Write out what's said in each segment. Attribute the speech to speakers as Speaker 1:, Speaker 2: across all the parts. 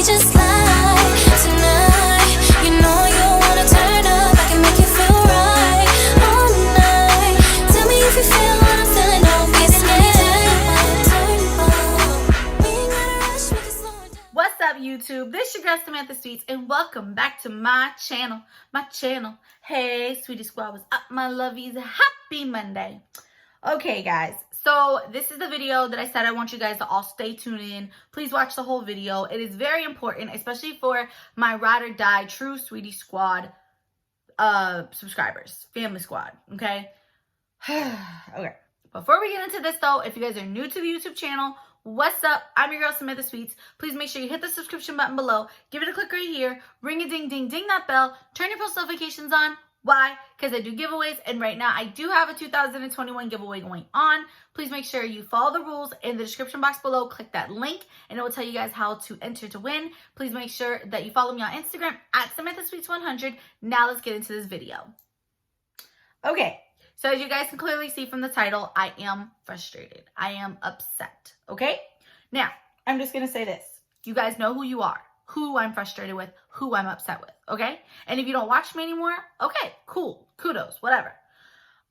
Speaker 1: we just lie tonight. You know you wanna turn up, I can make you feel right all night. Tell me if you feel what I'm feeling, don't be scared. Turn up. We ain't gotta rush, we can slow it down.
Speaker 2: What's up, YouTube? This your girl Samantha Sweets, and welcome back to my channel. Hey, Sweetie Squad, what's up, my lovies? Happy Monday. Okay, guys, so this is the video that I said I want you guys to all stay tuned in. Please watch the whole video. It is very important, especially for my ride or die true Sweetie Squad subscribers, family squad, okay? Okay, before we get into this though, if you guys are new to the YouTube channel, what's up? I'm your girl Samantha Sweets. Please make sure you hit the subscription button below. Give it a click right here. Ring a ding ding ding that bell. Turn your post notifications on. Why? Because I do giveaways, and right now I do have a 2021 giveaway going on. Please make sure you follow the rules in the description box below. Click that link and it will tell you guys how to enter to win. Please make sure that you follow me on Instagram at SamanthaSweets100. Now let's get into this video. Okay. So as you guys can clearly see from the title, I am frustrated. I am upset, okay? Now, I'm just going to say this. You guys know who you are, who I'm frustrated with, who I'm upset with, okay? And if you don't watch me anymore, okay, cool, kudos, whatever.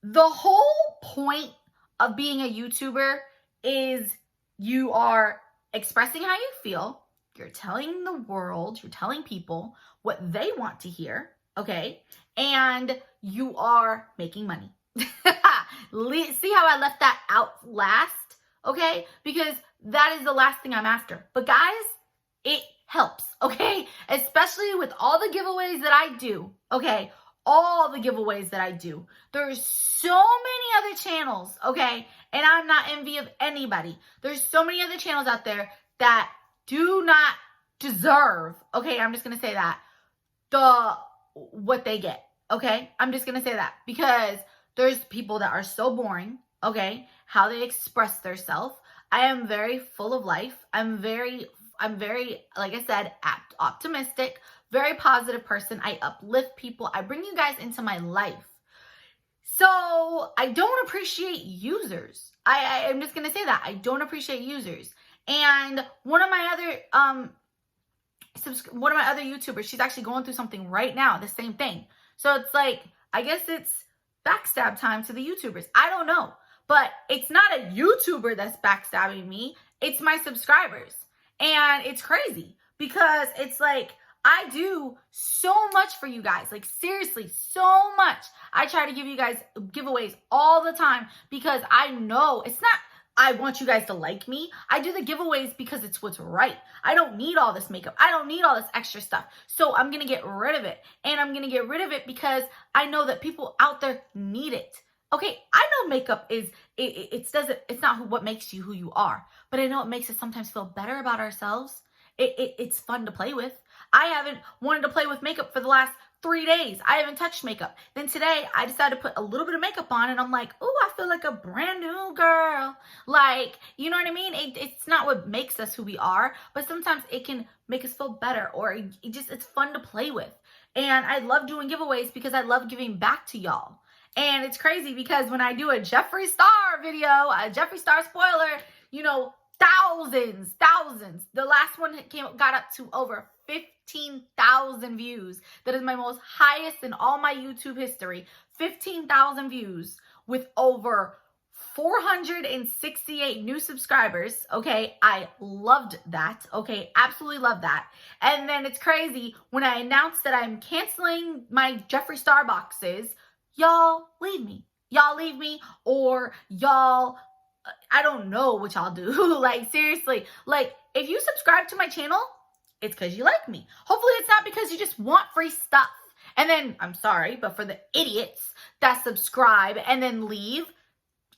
Speaker 2: The whole point of being a YouTuber is you are expressing how you feel, you're telling the world, you're telling people what they want to hear, okay? And you are making money. See how I left that out last, okay? Because that is the last thing I'm after. But guys, it helps, okay? Especially with all the giveaways that I do, okay? All the giveaways that I do. There's so many other channels, okay? And I'm not envy of anybody. There's so many other channels out there that do not deserve, okay? I'm just going to say that, what they get, okay? I'm just going to say that because there's people that are so boring, okay? How they express themselves. I am very full of life. I'm very, like I said, optimistic, very positive person. I uplift people. I bring you guys into my life. So I don't appreciate users. I'm just going to say that. I don't appreciate users. And one of my other YouTubers, she's actually going through something right now, the same thing. So it's like, I guess it's backstab time to the YouTubers. I don't know. But it's not a YouTuber that's backstabbing me. It's my subscribers. And it's crazy because it's like I do so much for you guys. Like seriously, so much. I try to give you guys giveaways all the time because I know it's not I want you guys to like me. I do the giveaways because it's what's right. I don't need all this makeup. I don't need all this extra stuff. So I'm going to get rid of it. And I'm going to get rid of it because I know that people out there need it. Okay, I know makeup is, it's not what makes you who you are, but I know it makes us sometimes feel better about ourselves. It's fun to play with. I haven't wanted to play with makeup for the last 3 days. I haven't touched makeup. Then today I decided to put a little bit of makeup on and I'm like, oh, I feel like a brand new girl. Like, you know what I mean? It's not what makes us who we are, but sometimes it can make us feel better or it's fun to play with. And I love doing giveaways because I love giving back to y'all. And it's crazy because when I do a Jeffree Star video, a Jeffree Star spoiler, you know, thousands. The last one got up to over 15,000 views. That is my most highest in all my YouTube history. 15,000 views with over 468 new subscribers. Okay, I loved that. Okay, absolutely love that. And then it's crazy when I announced that I'm canceling my Jeffree Star boxes. Y'all leave me. Y'all leave me or y'all, I don't know what y'all do. Like, seriously. Like, if you subscribe to my channel, it's because you like me. Hopefully it's not because you just want free stuff. And then, I'm sorry, but for the idiots that subscribe and then leave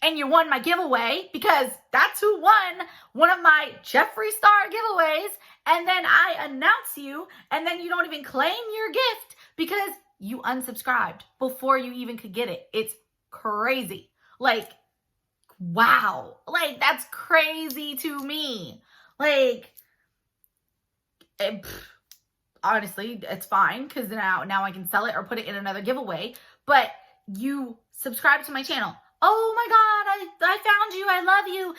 Speaker 2: and you won my giveaway because that's who won one of my Jeffree Star giveaways. And then I announce you and then you don't even claim your gift because you unsubscribed before you even could get it. It's crazy. Like, wow. Like, that's crazy to me. Like, honestly, it's fine because now I can sell it or put it in another giveaway. But you subscribe to my channel. Oh my God, I found you. I love you.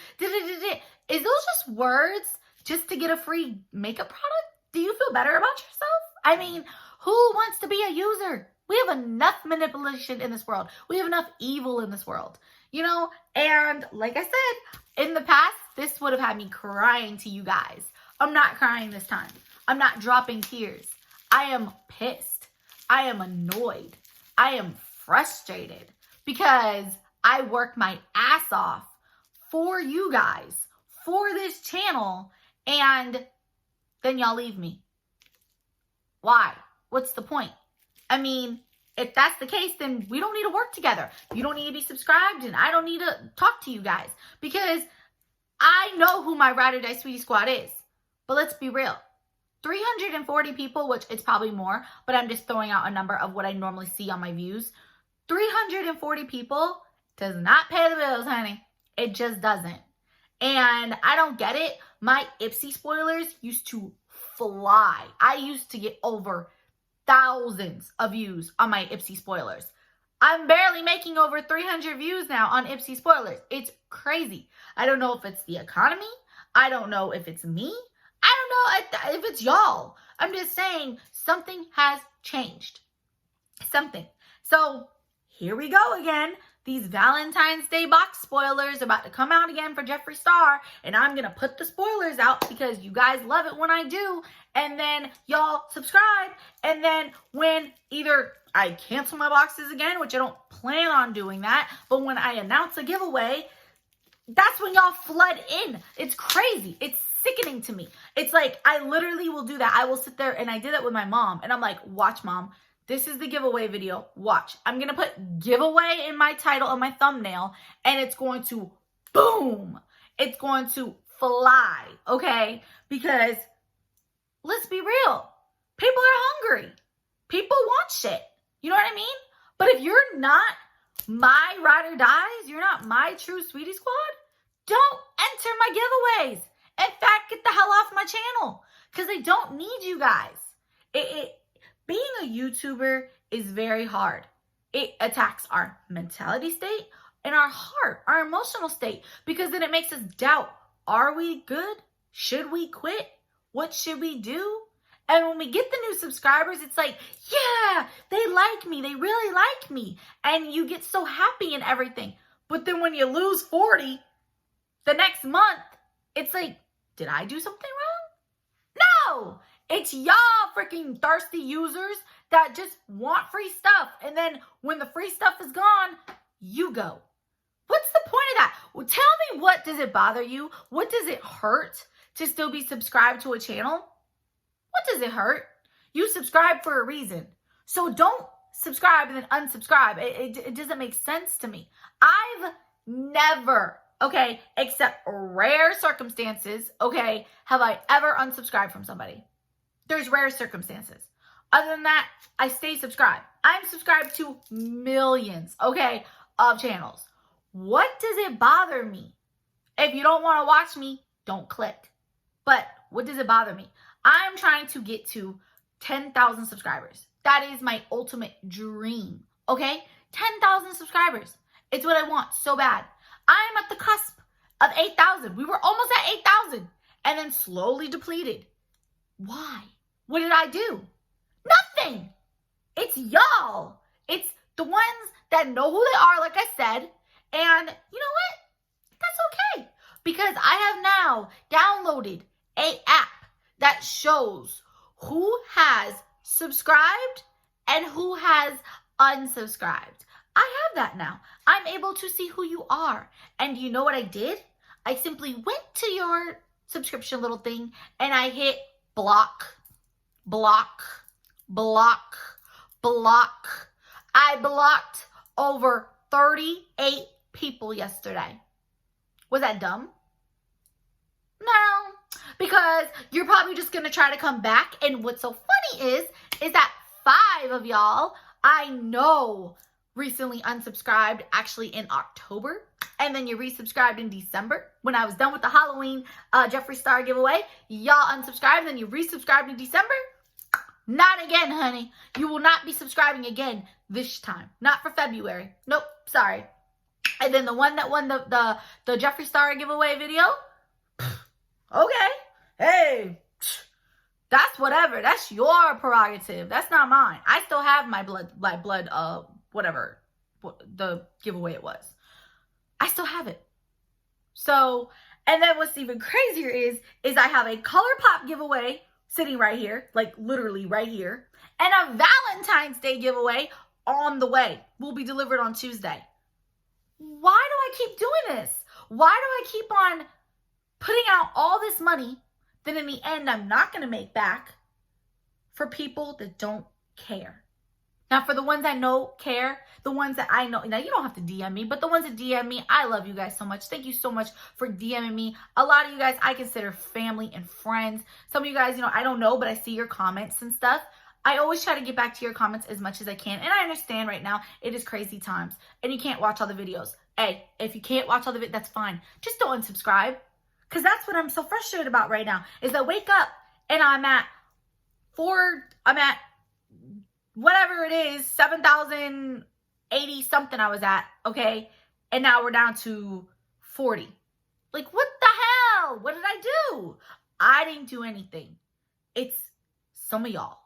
Speaker 2: Is those just words just to get a free makeup product? Do you feel better about yourself? I mean, who wants to be a user? We have enough manipulation in this world. We have enough evil in this world, you know? And like I said, in the past, this would have had me crying to you guys. I'm not crying this time. I'm not dropping tears. I am pissed. I am annoyed. I am frustrated because I work my ass off for you guys, for this channel, and then y'all leave me. Why? What's the point? I mean, if that's the case, then we don't need to work together. You don't need to be subscribed, and I don't need to talk to you guys because I know who my Ride or Die Sweetie Squad is. But let's be real. 340 people, which it's probably more, but I'm just throwing out a number of what I normally see on my views. 340 people does not pay the bills, honey. It just doesn't. And I don't get it. My Ipsy spoilers used to fly. I used to get over thousands of views on my Ipsy spoilers. I'm barely making over 300 views now on Ipsy spoilers. It's crazy. I don't know if it's the economy. I don't know if it's me. I don't know if it's y'all. I'm just saying something has changed. Something. So here we go again. These Valentine's Day box spoilers are about to come out again for Jeffree Star. And I'm going to put the spoilers out because you guys love it when I do. And then y'all subscribe. And then when either I cancel my boxes again, which I don't plan on doing that, but when I announce a giveaway, that's when y'all flood in. It's crazy. It's sickening to me. It's like I literally will do that. I will sit there, and I did that with my mom. And I'm like, watch, Mom. This is the giveaway video. Watch. I'm going to put giveaway in my title and my thumbnail, and it's going to boom. It's going to fly, okay? Because let's be real. People are hungry. People want shit. You know what I mean? But if you're not my Ride or Dies, you're not my true Sweetie Squad, don't enter my giveaways. In fact, get the hell off my channel because I don't need you guys. Being a YouTuber is very hard. It attacks our mentality state and our heart, our emotional state, because then it makes us doubt, are we good? Should we quit? What should we do? And when we get the new subscribers, it's like, yeah, they like me. They really like me. And you get so happy and everything. But then when you lose 40 the next month, it's like, did I do something wrong? No! It's y'all freaking thirsty users that just want free stuff. And then when the free stuff is gone, you go. What's the point of that? Well, tell me, what does it bother you? What does it hurt to still be subscribed to a channel? What does it hurt? You subscribe for a reason. So don't subscribe and then unsubscribe. It doesn't make sense to me. I've never, okay, except rare circumstances, okay, have I ever unsubscribed from somebody. There's rare circumstances. Other than that, I stay subscribed. I'm subscribed to millions, okay, of channels. What does it bother me? If you don't want to watch me, don't click. But what does it bother me? I'm trying to get to 10,000 subscribers. That is my ultimate dream, okay? 10,000 subscribers. It's what I want so bad. I'm at the cusp of 8,000. We were almost at 8,000 and then slowly depleted. Why? What did I do? Nothing. It's y'all. It's the ones that know who they are, like I said. And you know what? That's okay. Because I have now downloaded an app that shows who has subscribed and who has unsubscribed. I have that now. I'm able to see who you are. And you know what I did? I simply went to your subscription little thing and I hit block, block, block, block. I blocked over 38 people yesterday. Was that dumb? No, because you're probably just going to try to come back. And what's so funny is that 5 of y'all I know recently unsubscribed actually in October. And then you resubscribed in December when I was done with the Halloween Jeffree Star giveaway. Y'all unsubscribed, then you resubscribed in December. Not again, honey. You will not be subscribing again this time. Not for February. Nope, sorry. And then the one that won the Jeffree Star giveaway video. Okay. Hey. That's whatever. That's your prerogative. That's not mine. I still have my blood, whatever, the giveaway it was. I still have it. So, and then what's even crazier is I have a ColourPop giveaway sitting right here, like literally right here, and a Valentine's Day giveaway on the way. Will be delivered on Tuesday. Why do I keep doing this? Why do I keep on putting out all this money that in the end I'm not going to make back for people that don't care? Now, for the ones I know care, the ones that I know, now you don't have to DM me, but the ones that DM me, I love you guys so much. Thank you so much for DMing me. A lot of you guys I consider family and friends. Some of you guys, I don't know, but I see your comments and stuff. I always try to get back to your comments as much as I can. And I understand right now it is crazy times and you can't watch all the videos. Hey, if you can't watch all the videos, that's fine. Just don't unsubscribe. Because that's what I'm so frustrated about right now, is I wake up and I'm at whatever it is, 7,080 something I was at, okay? And now we're down to 40. Like, what the hell? What did I do? I didn't do anything. It's some of y'all,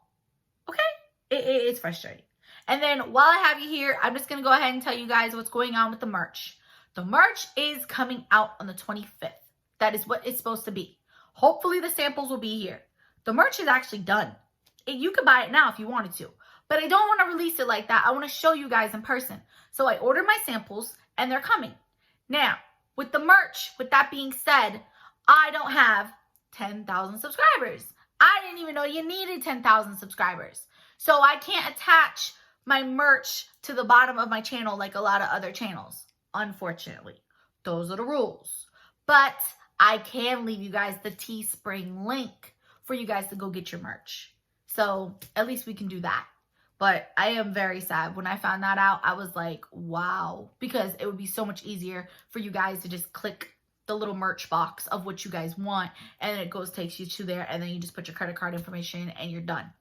Speaker 2: okay? It's frustrating. And then while I have you here, I'm just going to go ahead and tell you guys what's going on with the merch. The merch is coming out on the 25th. That is what it's supposed to be. Hopefully the samples will be here. The merch is actually done. You could buy it now if you wanted to. But I don't want to release it like that. I want to show you guys in person. So I ordered my samples and they're coming. Now, with the merch, with that being said, I don't have 10,000 subscribers. I didn't even know you needed 10,000 subscribers. So I can't attach my merch to the bottom of my channel like a lot of other channels. Unfortunately, those are the rules. But I can leave you guys the Teespring link for you guys to go get your merch. So at least we can do that. But I am very sad. When I found that out, I was like, wow. Because it would be so much easier for you guys to just click the little merch box of what you guys want. And then it takes you to there. And then you just put your credit card information and you're done.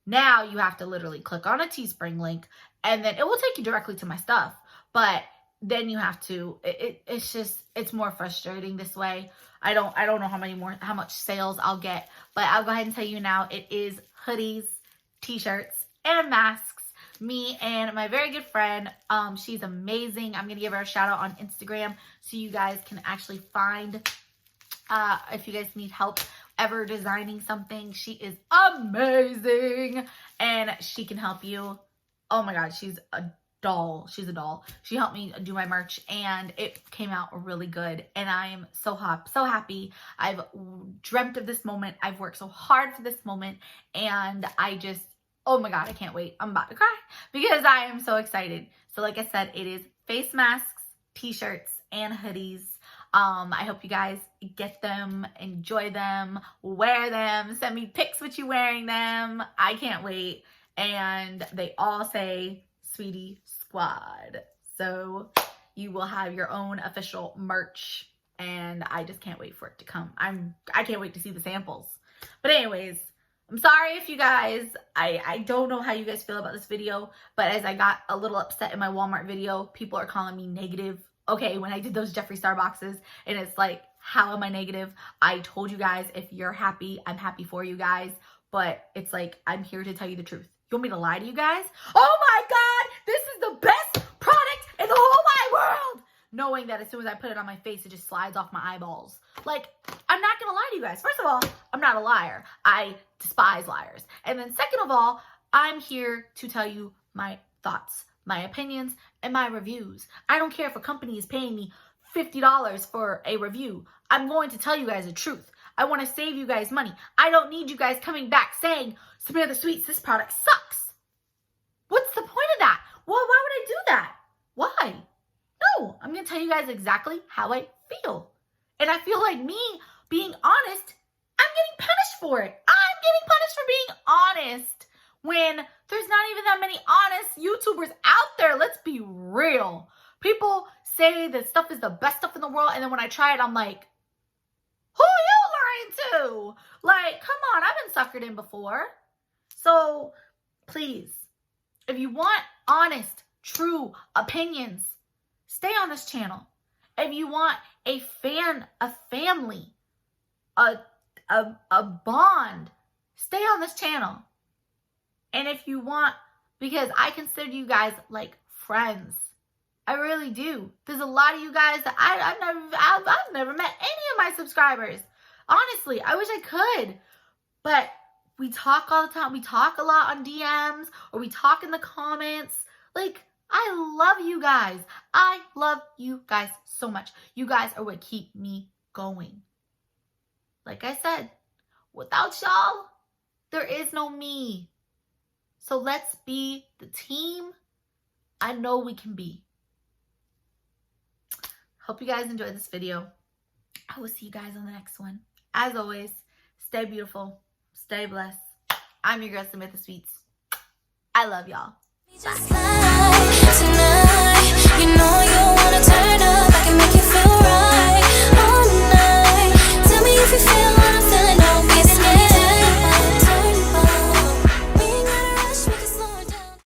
Speaker 2: Now you have to literally click on a Teespring link. And then it will take you directly to my stuff. But then you have to, it's more frustrating this way. I don't know how much sales I'll get. But I'll go ahead and tell you now, it is hoodies, t-shirts, and masks. Me and my very good friend, she's amazing. I'm gonna give her a shout out on Instagram so you guys can actually find, if you guys need help ever designing something, she is amazing and she can help you. Oh my god, she's a doll. She's a doll. She helped me do my merch and it came out really good and I am so happy. I've dreamt of this moment. I've worked so hard for this moment and oh my god, I can't wait. I'm about to cry because I am so excited. So like I said, it is face masks, t-shirts, and hoodies. I hope you guys get them, enjoy them, wear them, send me pics with you wearing them. I can't wait. And they all say Sweetie Squad. So you will have your own official merch and I just can't wait for it to come. I can't wait to see the samples. But anyways, I'm sorry if you guys, I don't know how you guys feel about this video, but as I got a little upset in my Walmart video, people are calling me negative. Okay, when I did those Jeffree Star boxes, and it's like, how am I negative? I told you guys, if you're happy, I'm happy for you guys, but it's like, I'm here to tell you the truth. You want me to lie to you guys? Oh my god, this is the best product in the whole wide world! Knowing that as soon as I put it on my face, it just slides off my eyeballs. Like, I'm not gonna lie to you guys. First of all, I'm not a liar. I despise liars. And then second of all, I'm here to tell you my thoughts, my opinions, and my reviews. I don't care if a company is paying me $50 for a review. I'm going to tell you guys the truth. I want to save you guys money. I don't need you guys coming back saying, Samantha Sweets, this product sucks. What's the point of that? Well, why would I do that? Why? No, I'm going to tell you guys exactly how I feel. And I feel like me being honest, I'm getting punished for it. I'm getting punished for being honest when there's not even that many honest YouTubers out there. Let's be real. People say that stuff is the best stuff in the world. And then when I try it, I'm like, who are you lying to? Like, come on, I've been suckered in before. So please, if you want honest, true opinions, stay on this channel. If you want a family, a bond, stay on this channel. And if you want, because I consider you guys like friends. I really do. There's a lot of you guys that I've never met any of my subscribers. Honestly, I wish I could. But we talk all the time. We talk a lot on DMs or we talk in the comments. Like, I love you guys. I love you guys so much. You guys are what keep me going. Like I said, without y'all, there is no me. So let's be the team I know we can be. Hope you guys enjoyed this video. I will see you guys on the next one. As always, stay beautiful. Stay blessed. I'm your girl, Samantha Sweets. I love y'all.
Speaker 1: Just like tonight, you know you wanna turn up, I can make you feel right.